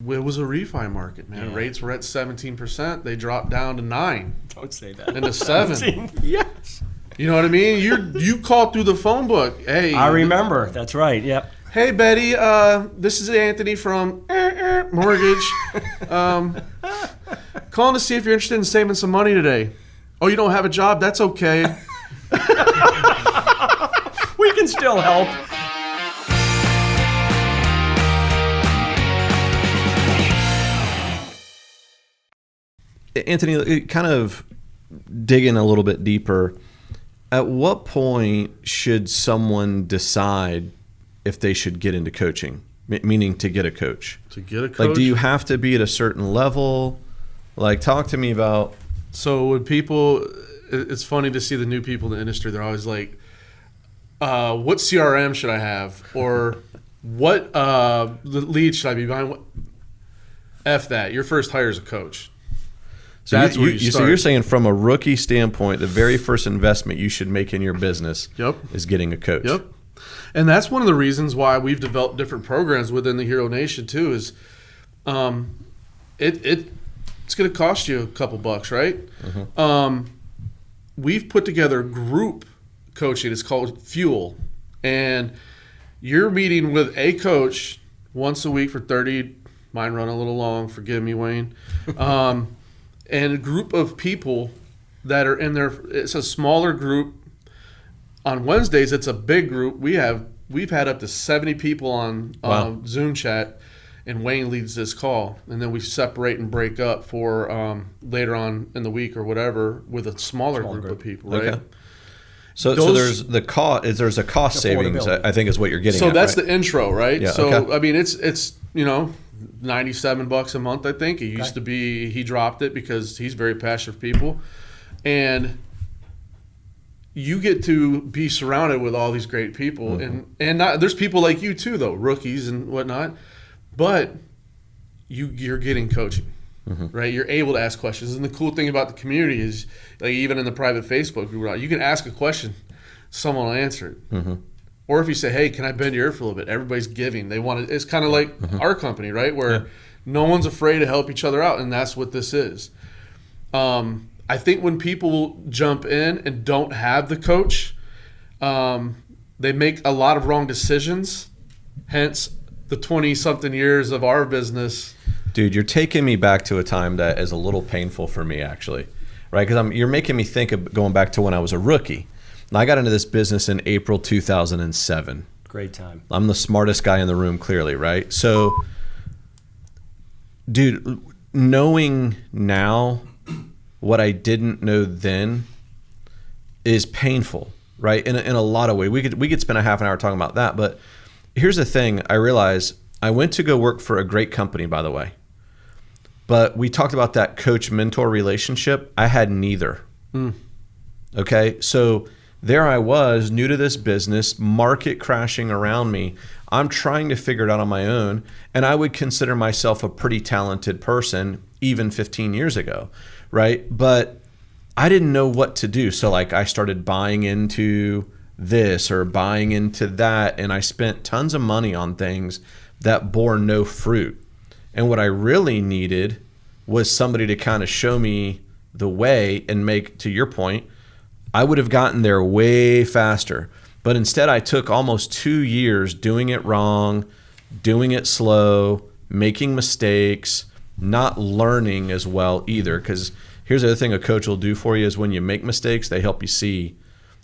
It was a refi market, man. Yeah. Rates were at 17%. They dropped down to 9. Don't say that. Into 7. Yes. You know what I mean? You called through the phone book. Hey, I remember. That's right. Yep. Hey, Betty. This is Anthony from Mortgage. Calling to see if you're interested in saving some money today. Oh, you don't have a job? That's okay. We can still help. Anthony, kind of digging a little bit deeper, at what point should someone decide if they should get into coaching, meaning to get a coach? To get a coach? Like, do you have to be at a certain level? Like, talk to me about... So when people, it's funny to see the new people in the industry, they're always like, what CRM should I have? Or what lead should I be buying? F that. Your first hire is a coach. So That's where you start. So you're saying from a rookie standpoint, the very first investment you should make in your busin's is getting a coach. Yep. And that's one of the reasons why we've developed different programs within the Hero Nation too. Is it's going to cost you a couple bucks, right? Mm-hmm. We've put together group coaching. It's called Fuel, and you're meeting with a coach once a week for 30. Mine run a little long. Forgive me, Wayne. And a group of people that are in there. It's a smaller group. On Wednesdays, it's a big group. We've had up to 70 people on Zoom chat, and Wayne leads this call. And then we separate and break up for later on in the week or whatever with a smaller group of people, right? Okay. So there's the cost. There's a cost savings, I think, is what you're getting. So at, that's right? the intro, right? Yeah, so okay. I mean, it's $97 a month. I think it used to be. He dropped it because he's very passionate for people, and you get to be surrounded with all these great people, Mm-hmm. and there's people like you too, though, rookies and whatnot, but you're getting coaching. Mm-hmm. Right, you're able to ask questions, and the cool thing about the community is, like, even in the private Facebook group, you can ask a question, someone will answer it. Mm-hmm. Or if you say, "Hey, can I bend your ear for a little bit?" Everybody's giving. They want it. It's kind of like our company, right, where no one's afraid to help each other out, and that's what this is. I think when people jump in and don't have the coach, they make a lot of wrong decisions. Hence, the 20-something years of our business. Dude, you're taking me back to a time that is a little painful for me, actually, right? Because you're making me think of going back to when I was a rookie. And I got into this business in April 2007. Great time. I'm the smartest guy in the room, clearly, right? So, dude, knowing now what I didn't know then is painful, right? In a lot of ways. We could spend a half an hour talking about that, but here's the thing. I realized I went to go work for a great company, by the way. But we talked about that coach-mentor relationship. I had neither. Okay? So there I was, new to this business, market crashing around me. I'm trying to figure it out on my own, and I would consider myself a pretty talented person even 15 years ago, right? But I didn't know what to do. So, like, I started buying into this or buying into that, and I spent tons of money on things that bore no fruit. And what I really needed was somebody to kind of show me the way and make, to your point, I would have gotten there way faster. But instead, I took almost 2 years doing it wrong, doing it slow, making mistakes, not learning as well either. Because here's the other thing a coach will do for you is when you make mistakes, they help you see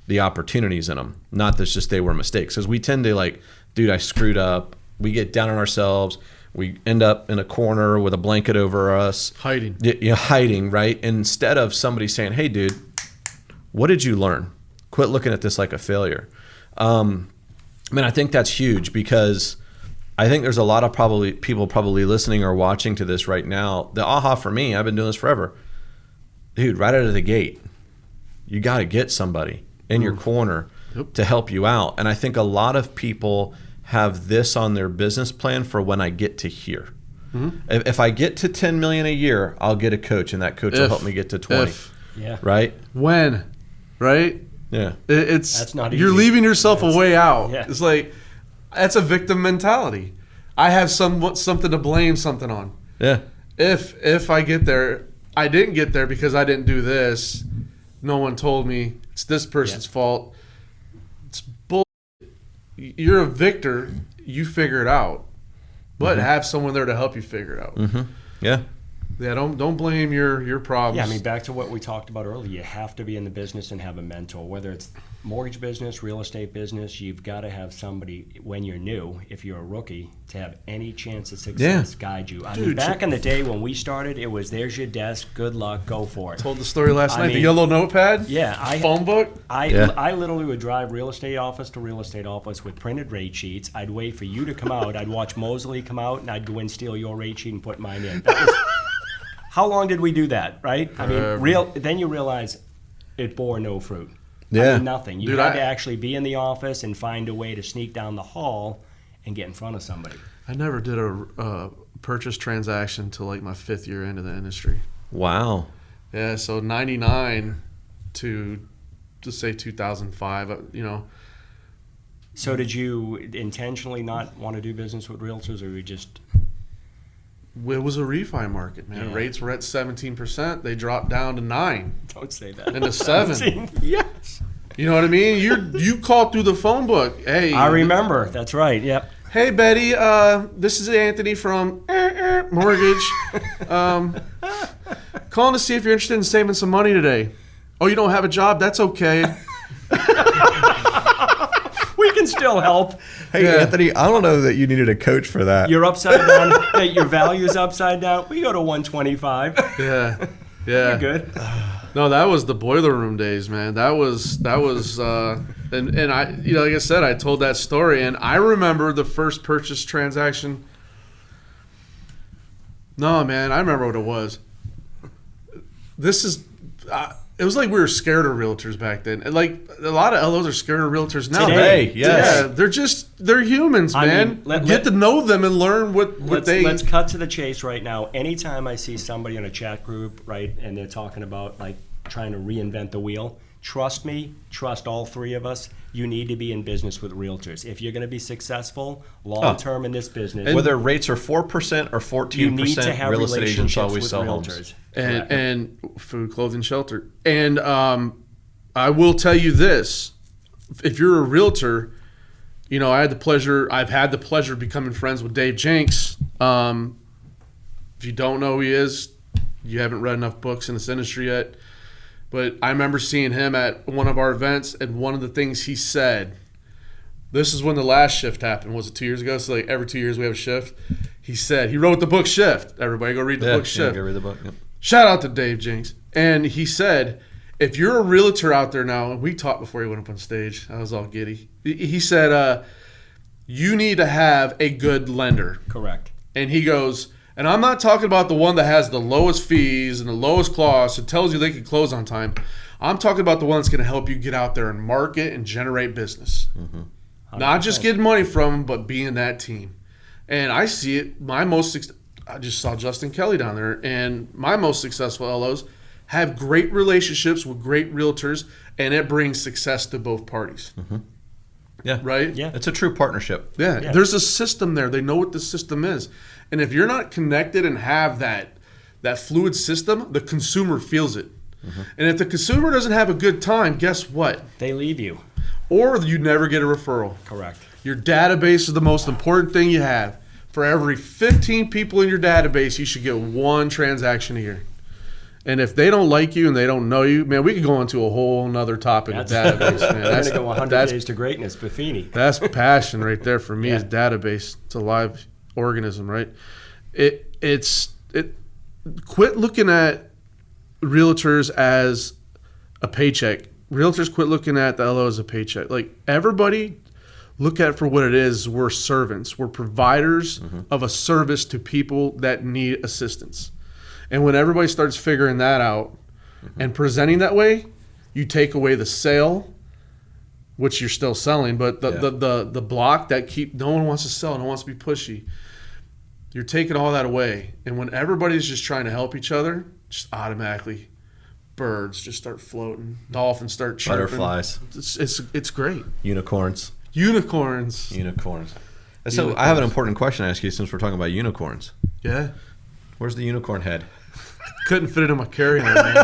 the opportunities in them. Not that just they were mistakes. Because we tend to like, dude, I screwed up. We get down on ourselves. We end up in a corner with a blanket over us. Hiding. Hiding, right? Instead of somebody saying, hey, dude, what did you learn? Quit looking at this like a failure. I think that's huge because I think there's a lot of people listening or watching to this right now. The aha for me, I've been doing this forever. Dude, right out of the gate, you got to get somebody in your corner to help you out. And I think a lot of people have this on their business plan for when I get to here. If I get to 10 million a year, I'll get a coach, and that coach will help me get to 20. Yeah. Right? When, right? Yeah. It's That's not you're easy. leaving yourself a way out. Yeah. It's like that's a victim mentality. I have something to blame something on. Yeah. If I get there, I didn't get there because I didn't do this. No one told me. It's this person's fault. It's bull. You're a victor. You figure it out, but have someone there to help you figure it out. Mm-hmm. Yeah. Yeah. Don't blame your problems. Yeah, I mean, back to what we talked about earlier, you have to be in the business and have a mentor. Whether it's mortgage business, real estate business, you've got to have somebody when you're new, if you're a rookie, to have any chance of success guide you. I mean, back in the day when we started, it was there's your desk, good luck, go for it. Told the story last night. mean, The yellow notepad. Yeah, phone book. I literally would drive real estate office to real estate office with printed rate sheets. I'd wait for you to come out. I'd watch Mosely come out, and I'd go and steal your rate sheet and put mine in. That was, how long did we do that, right? I mean, then you realize it bore no fruit. Yeah. I mean, nothing. You had to actually be in the office and find a way to sneak down the hall and get in front of somebody. I never did a purchase transaction till like my 5th year into the industry. Wow. Yeah, so 99 to say 2005, So did you intentionally not want to do business with realtors, or you just... It was a refi market, man. Yeah. Rates were at 17%. They dropped down to 9 Don't say that. and to 7. Yes. You know what I mean? You called through the phone book. Hey, I remember. That's right. Yep. Hey, Betty. This is Anthony from Mortgage. Calling to see if you're interested in saving some money today. Oh, you don't have a job? That's okay. We can still help. Hey, Yeah. Anthony, I don't know that you needed a coach for that. You're upside down. Your value's upside down. We go to 125. Yeah. You're good. No, that was the boiler room days, man. That was and I, like I said, I told that story, and I remember the first purchase transaction. No, man, I remember what it was. This is, it was like we were scared of realtors back then. And like a lot of LOs are scared of realtors now. Today, yes. Yeah, they're humans, I man. mean, Get to know them and learn what Let's cut to the chase right now. Anytime I see somebody in a chat group, right, and they're talking about like trying to reinvent the wheel, trust me, trust all three of us, you need to be in business with realtors. If you're going to be successful long term in this business, Whether rates are 4% or 14%, you need to have real estate agents relationships always with sell realtors. homes. and food, clothing, shelter. And I will tell you this: if you're a realtor, I've had the pleasure of becoming friends with Dave Jenks. If you don't know who he is, you haven't read enough books in this industry yet. But I remember seeing him at one of our events, and one of the things he said, this is when the last shift happened. Was it 2 years ago? So like every 2 years we have a shift. He said, he wrote the book Shift. Everybody go read the book Shift. Go read the book. Yep. Shout out to Dave Jenks. And he said, if you're a realtor out there now, and we talked before he went up on stage, I was all giddy. He said, you need to have a good lender. Correct. And he goes, and I'm not talking about the one that has the lowest fees and the lowest costs and tells you they can close on time. I'm talking about the one that's going to help you get out there and market and generate business. Mm-hmm. Not just getting money from them, but being that team. And I see it. I just saw Justin Kelly down there, and my most successful LOs have great relationships with great realtors, and it brings success to both parties. Mm-hmm. Yeah. Right? Yeah. It's a true partnership. Yeah. There's a system there. They know what the system is. And if you're not connected and have that fluid system, the consumer feels it. Mm-hmm. And if the consumer doesn't have a good time, guess what? They leave you. Or you never get a referral. Correct. Your database is the most important thing you have. For every 15 people in your database, you should get one transaction a year. And if they don't like you and they don't know you, man, we could go into a whole nother topic of database, man. We're going to go 100 days to greatness, Buffini. That's passion right there for me is database. It's a live organism, right? Quit looking at realtors as a paycheck. Realtors quit looking at the LO as a paycheck. Like, everybody look at it for what it is. We're servants. We're providers of a service to people that need assistance. And when everybody starts figuring that out and presenting that way, you take away the sale, which you're still selling, but the block that no one wants to sell, no one wants to be pushy. You're taking all that away. And when everybody's just trying to help each other, just automatically birds just start floating, dolphins start chirping. Butterflies. It's great. Unicorns. So I have an important question to ask you since we're talking about unicorns. Yeah. Where's the unicorn head? Couldn't fit it in my carry-on, man.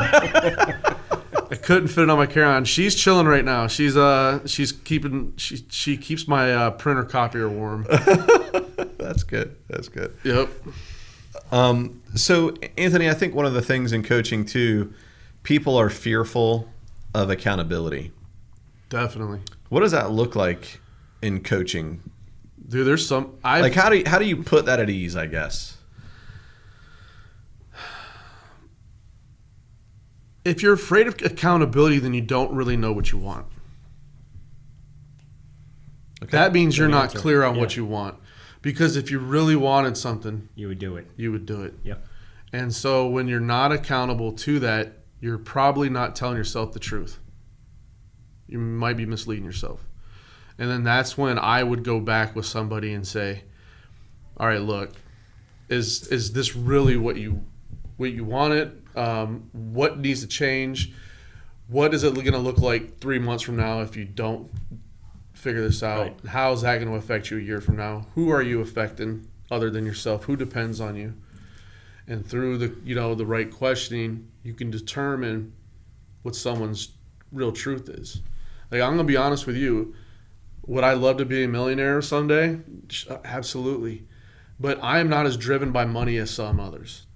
I couldn't fit it on my carry-on. She's chilling right now. She keeps my printer copier warm. That's good. That's good. Yep. So Anthony, I think one of the things in coaching too, people are fearful of accountability. Definitely. What does that look like in coaching? Dude, there's some how do you put that at ease, I guess? If you're afraid of accountability, then you don't really know what you want. Okay. That means you're not clear on what you want. Because if you really wanted something, you would do it. You would do it. Yep. And so when you're not accountable to that, you're probably not telling yourself the truth. You might be misleading yourself. And then that's when I would go back with somebody and say, all right, look, is this really what you wanted? What needs to change? What is it going to look like 3 months from now if you don't figure this out? Right. How is that going to affect you a year from now? Who are you affecting other than yourself? Who depends on you? And through the right questioning, you can determine what someone's real truth is. Like, I'm going to be honest with you. Would I love to be a millionaire someday? Absolutely. But I am not as driven by money as some others.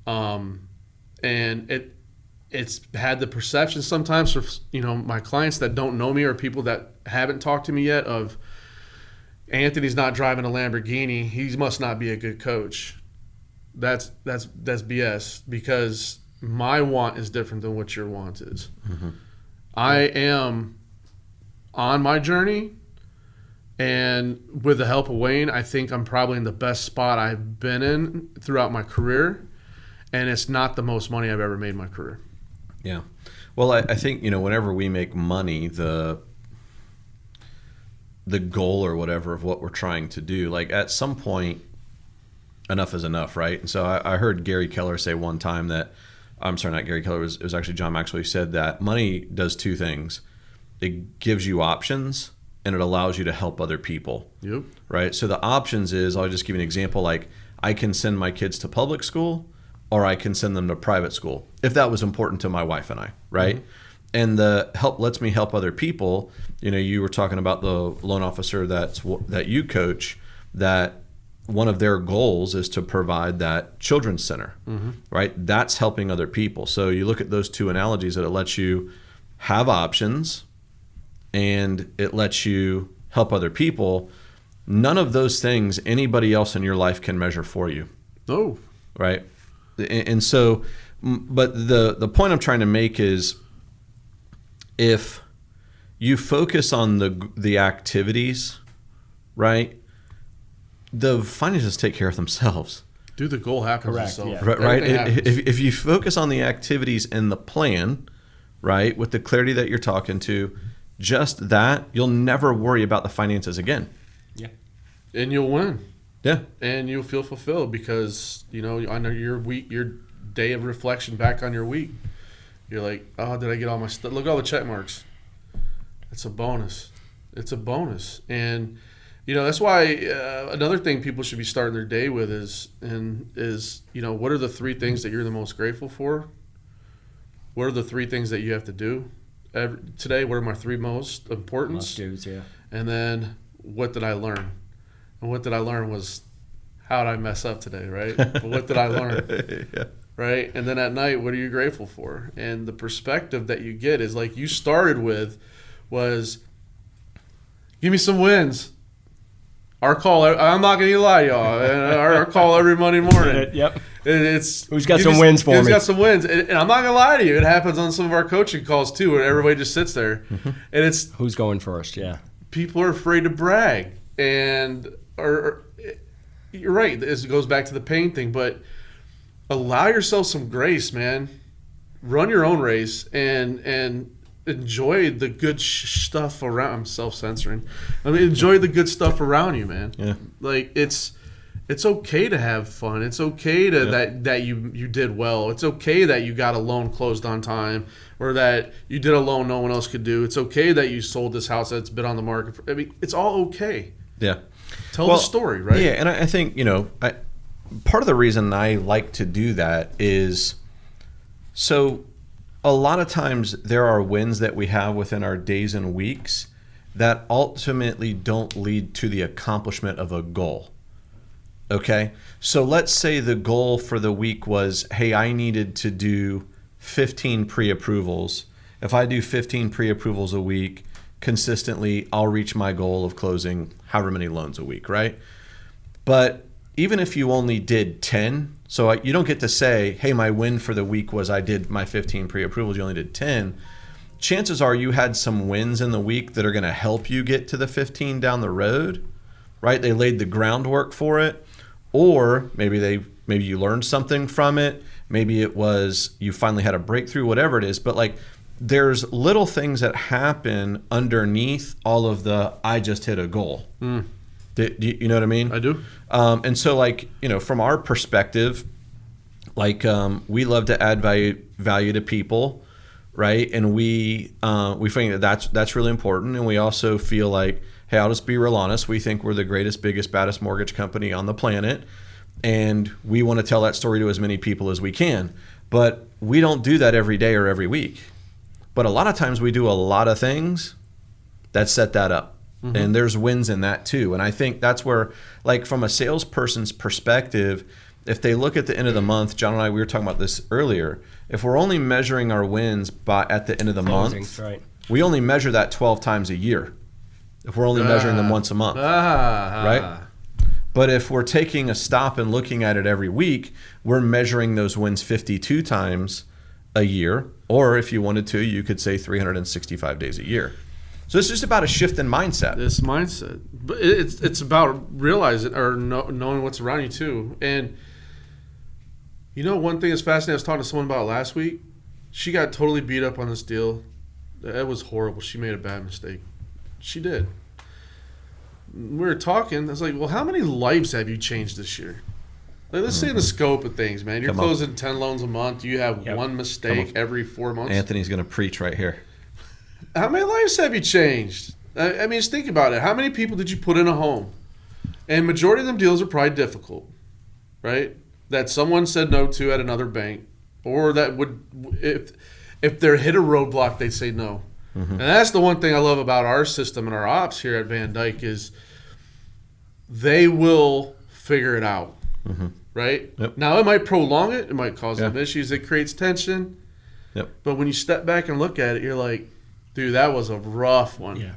And it's had the perception sometimes for my clients that don't know me or people that haven't talked to me yet of Anthony's not driving a Lamborghini, he must not be a good coach. That's BS, because my want is different than what your want is. Mm-hmm. I am on my journey, and with the help of Wayne, I think I'm probably in the best spot I've been in throughout my career. And it's not the most money I've ever made in my career. Yeah. Well, I think, whenever we make money, the goal or whatever of what we're trying to do, like at some point, enough is enough, right? And so I heard Gary Keller say one time that, I'm sorry, not Gary Keller, it was actually John Maxwell who said that money does two things. It gives you options and it allows you to help other people. Yep. Right? So the options is, I'll just give you an example, like I can send my kids to public school, or I can send them to private school, if that was important to my wife and I, right? Mm-hmm. And the help lets me help other people. You were talking about the loan officer that you coach, that one of their goals is to provide that children's center, mm-hmm. right? That's helping other people. So you look at those two analogies, that it lets you have options and it lets you help other people. None of those things anybody else in your life can measure for you. No. Right? And so, but the point I'm trying to make is, if you focus on the activities, right, the finances take care of themselves. Dude, the goal happens. Correct. Yeah. Right? If you focus on the activities and the plan, right, with the clarity that you're talking to, just that, you'll never worry about the finances again. Yeah. And you'll win. Yeah. And you'll feel fulfilled because, on your week, your day of reflection back on your week, you're like, oh, did I get all my stuff? Look at all the check marks. It's a bonus. It's a bonus. And, that's why another thing people should be starting their day with is what are the three things that you're the most grateful for? What are the three things that you have to do today? What are my three most important? Must-dos, yeah. And then what did I learn? And what did I learn was, how did I mess up today, right? But what did I learn? Yeah. Right? And then at night, what are you grateful for? And the perspective that you get is like you started with was, give me some wins. Our call, I'm not going to lie, y'all. Our call every Monday morning. Yep. It's who's got some wins for me? Who's got some wins? And I'm not going to lie to you. It happens on some of our coaching calls too, where everybody just sits there. Mm-hmm. And it's who's going first, yeah. People are afraid to brag. And you're right. This goes back to the pain thing, but allow yourself some grace, man. Run your own race and enjoy the good stuff around. I'm self-censoring. Enjoy the good stuff around you, man. Yeah. Like it's okay to have fun. It's okay to that you did well. It's okay that you got a loan closed on time, or that you did a loan no one else could do. It's okay that you sold this house that's been on the market. It's all okay. Yeah. Tell the story, right? Yeah, and I think, part of the reason I like to do that is, so a lot of times there are wins that we have within our days and weeks that ultimately don't lead to the accomplishment of a goal. Okay? So let's say the goal for the week was, hey, I needed to do 15 pre-approvals. If I do 15 pre-approvals a week consistently, I'll reach my goal of closing however many loans a week, right? But even if you only did 10, so you don't get to say, hey, my win for the week was I did my 15 pre-approvals, you only did 10. Chances are you had some wins in the week that are going to help you get to the 15 down the road, right? They laid the groundwork for it. Or maybe you learned something from it. Maybe it was you finally had a breakthrough, whatever it is. But like, there's little things that happen underneath all of the I just hit a goal. You know what I mean? I do. And so, like, from our perspective, like, we love to add value to people, right? And we think that's really important. And we also feel like, hey, I'll just be real honest. We think we're the greatest, biggest, baddest mortgage company on the planet. And we want to tell that story to as many people as we can. But we don't do that every day or every week. But a lot of times we do a lot of things that set that up. Mm-hmm. And there's wins in that too. And I think that's where, like, from a salesperson's perspective, if they look at the end of the month, John and I, we were talking about this earlier, if we're only measuring our wins at the end of the month, right. We only measure that 12 times a year. If we're only measuring them once a month, right? But if we're taking a stop and looking at it every week, we're measuring those wins 52 times a year. Or if you wanted to, you could say 365 days a year. So it's just about a shift in mindset. This mindset. But it's about realizing or knowing what's around you too. And one thing that's fascinating, I was talking to someone about last week. She got totally beat up on this deal. It was horrible. She made a bad mistake. She did. We were talking. I was like, well, how many lives have you changed this year? Like, let's say the scope of things, man. You're closing 10 loans a month. You have one mistake every 4 months. Anthony's going to preach right here. How many lives have you changed? I mean, just think about it. How many people did you put in a home? And majority of them deals are probably difficult, right? That someone said no to at another bank. Or that would, if they're hit a roadblock, they'd say no. Mm-hmm. And that's the one thing I love about our system and our ops here at VanDyk is they will figure it out, right? Yep. Now, it might prolong it. It might cause some issues. It creates tension. Yep. But when you step back and look at it, you're like, dude, that was a rough one. Yeah.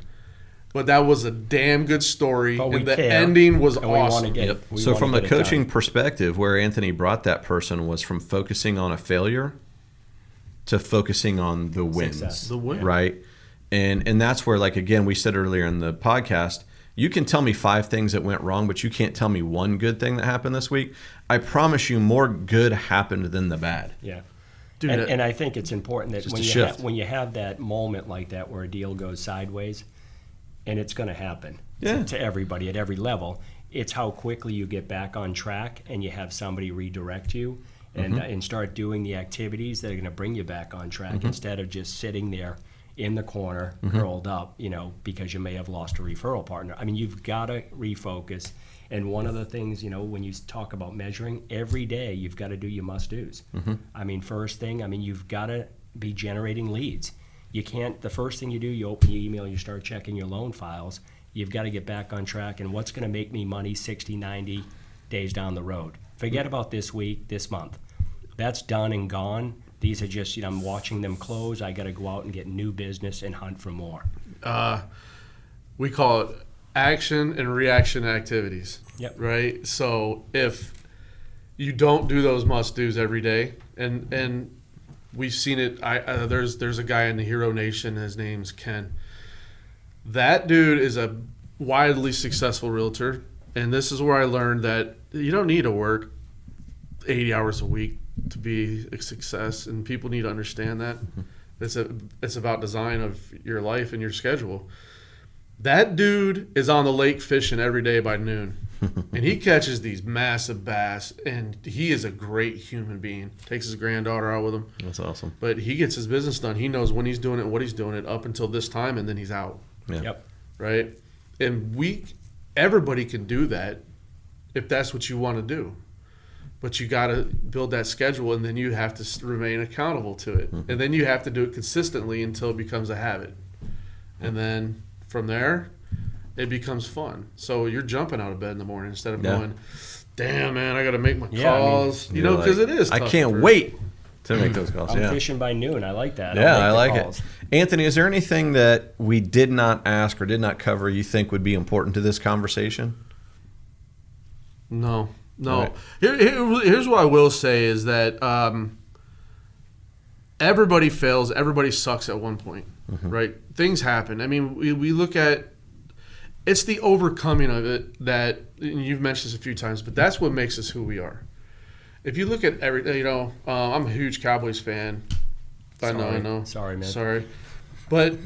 But that was a damn good story. But and the ending was and awesome. So from a coaching perspective, where Anthony brought that person was from focusing on a failure to focusing on the wins. Success. The win. Right? And that's where, like, again, we said earlier in the podcast, you can tell me 5 things that went wrong, but you can't tell me one good thing that happened this week. I promise you more good happened than the bad. Yeah. Dude, and I think it's important that Just when you have that moment like that where a deal goes sideways, and it's going to happen to everybody at every level, it's how quickly you get back on track and you have somebody redirect you and start doing the activities that are going to bring you back on track instead of just sitting there in the corner, curled up, because you may have lost a referral partner. I mean, you've got to refocus. And one of the things, when you talk about measuring, every day you've got to do your must-dos. I mean, first thing, you've got to be generating leads. You can't, the first thing you do, you open your email, you start checking your loan files. You've got to get back on track. And what's going to make me money 60, 90 days down the road? Forget about this week, this month. That's done and gone. These are just, I'm watching them close. I got to go out and get new business and hunt for more. We call it action and reaction activities. Yep. Right? So if you don't do those must-dos every day, and we've seen it. There's a guy in the Hero Nation. His name's Ken. That dude is a widely successful realtor, and this is where I learned that you don't need to work 80 hours a week to be a success, and people need to understand that. It's about design of your life and your schedule. That dude is on the lake fishing every day by noon, and he catches these massive bass, and he is a great human being. Takes his granddaughter out with him. That's awesome. But he gets his business done. He knows when he's doing it, what he's doing it, up until this time, and then he's out. Yeah. Yep. Right? And everybody can do that if that's what you want to do. But you got to build that schedule, and then you have to remain accountable to it. Mm-hmm. And then you have to do it consistently until it becomes a habit. And then from there, it becomes fun. So you're jumping out of bed in the morning instead of going, damn, man, I got to make my calls. You know, because it is tough. I can't wait to make those calls. I'm fishing by noon. I like that. Yeah, I like it. Anthony, is there anything that we did not ask or did not cover you think would be important to this conversation? No. Right. Here's what I will say is that everybody fails. Everybody sucks at one point, right? Things happen. I mean, we look at it's the overcoming of it that, and you've mentioned this a few times, but that's what makes us who we are. If you look at everything, I'm a huge Cowboys fan. I know. Sorry, man. Sorry. But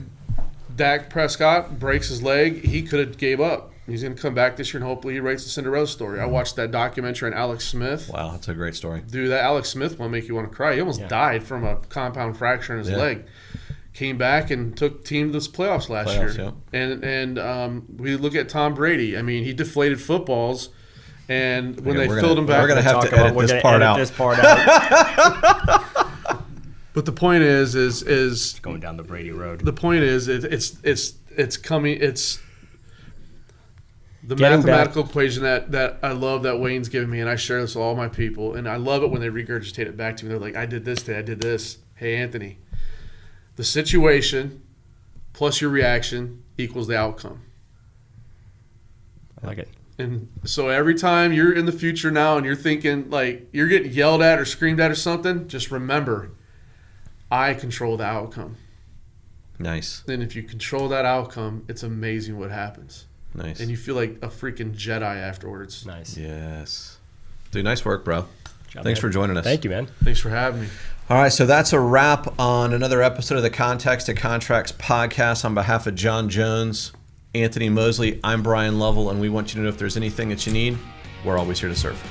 Dak Prescott breaks his leg. He could have gave up. He's going to come back this year, and hopefully he writes the Cinderella story. I watched that documentary on Alex Smith. Wow, that's a great story. Dude, that Alex Smith will make you want to cry. He almost died from a compound fracture in his leg. Came back and took team to the playoffs last year. Yeah. And we look at Tom Brady. I mean, he deflated footballs, and when they filled him back, we're going to have to edit this part out. But the point is going down the Brady road. The point is, it's coming. It's the Getting mathematical equation that I love that Wayne's giving me, and I share this with all my people, and I love it when they regurgitate it back to me. They're like, I did this today, I did this. Hey, Anthony, the situation plus your reaction equals the outcome. I like it. And so every time you're in the future now and you're thinking like you're getting yelled at or screamed at or something, just remember, I control the outcome. Nice. And if you control that outcome, it's amazing what happens. Nice. And you feel like a freaking Jedi afterwards. Nice. Yes. Dude, nice work, bro. Job, Thanks man. for joining us. Thank you, man. Thanks for having me. All right, so that's a wrap on another episode of the Context to Contracts podcast. On behalf of John Jones, Anthony Mosley, I'm Bryan Lovell, and we want you to know if there's anything that you need, we're always here to serve.